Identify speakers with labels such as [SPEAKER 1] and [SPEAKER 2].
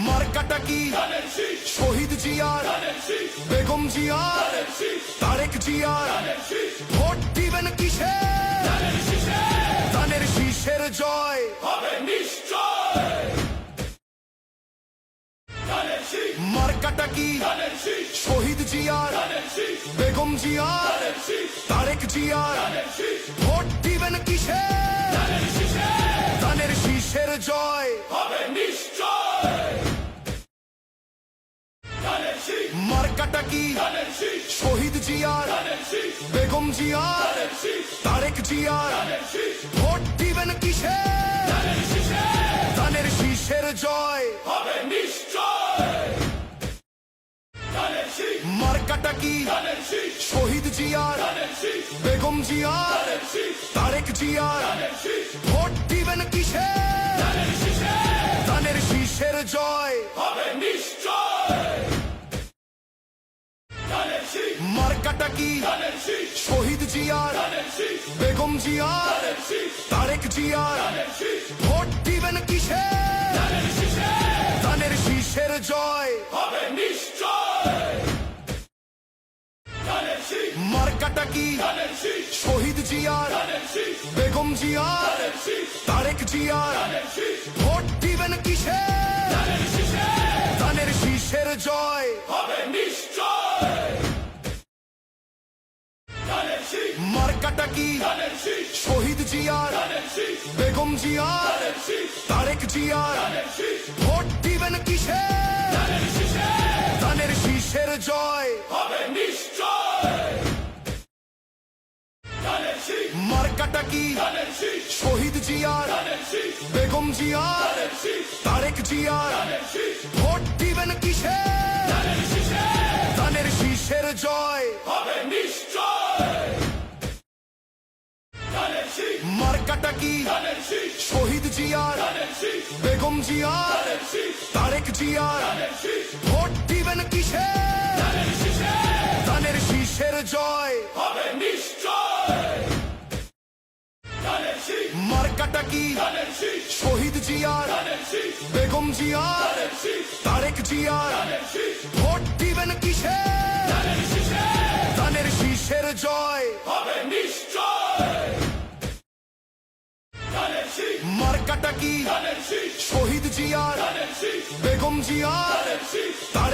[SPEAKER 1] মার্কাটা কি শহীদ জিয়ার, বেগম জিয়ার, তারেক জিয়ার, ভোট দিবেন কিসে? ধানের শীষের জয় হবে নিশ্চয়। মার্কাটা কি শহীদ জিয়ার, বেগম জিয়ার, তারেক জিয়ার, ভোট দিবেন কিসে? ধানের শীষের জয় হবে নিশ্চয়। মার্কাটা কি শহীদ জিয়ার, বেগম জিয়ার, তারেক জিয়ার, ভোট দিবেন কিসে? ধানের শীষের জয় হবে নিশ্চয়। মার্কাটা কি শহীদ জিয়ার, বেগম জিয়ার, তারেক জিয়ার, ভোট দিবেন কিসে? ধানের শীষের জয় হবে নিশ্চয়। মার্কাটা কি শহীদ জিয়ার, বেগম জিয়ার, তারেক জিয়ার, ভোট দিবেন কিসে? ধানের শীষের জয় হবে নিশ্চয়। মার্কাটা কি শহীদ জিয়ার, বেগম জিয়ার, তারেক জিয়ার, ভোট দিবেন কিসে? ধানের শীষের জয় হবে নিশ্চয়। মার্কাটা কি শহীদ জিয়ার, বেগম জিয়ার, তারেক জিয়ার, ভোট দিবেন কিসে? ধানের শীষের জয় হবে নিশ্চয়। মার্কাটা কি শহীদ জিয়ার, বেগম জিয়ার, তারেক জিয়ার, ভোট দিবেন কিসে? ধানের শীষের জয় হবে নিশ্চয়। মার্কাটা কি শহীদ জিয়ার, বেগম জিয়ার, তারেক জিয়ার, ভোট দিবেন কিসে? ধানের শীষের জয় হবে নিশ্চয়। মার্কাটা কি শহীদ জিয়ার, বেগম জিয়ার, তারেক জিয়ার, ভোট দিবেন কিসে? ধানের শীষের জয় হবে নিশ্চয়। মার্কাটা কি শহীদ জিয়ার, বেগম জিয়ার, তারেক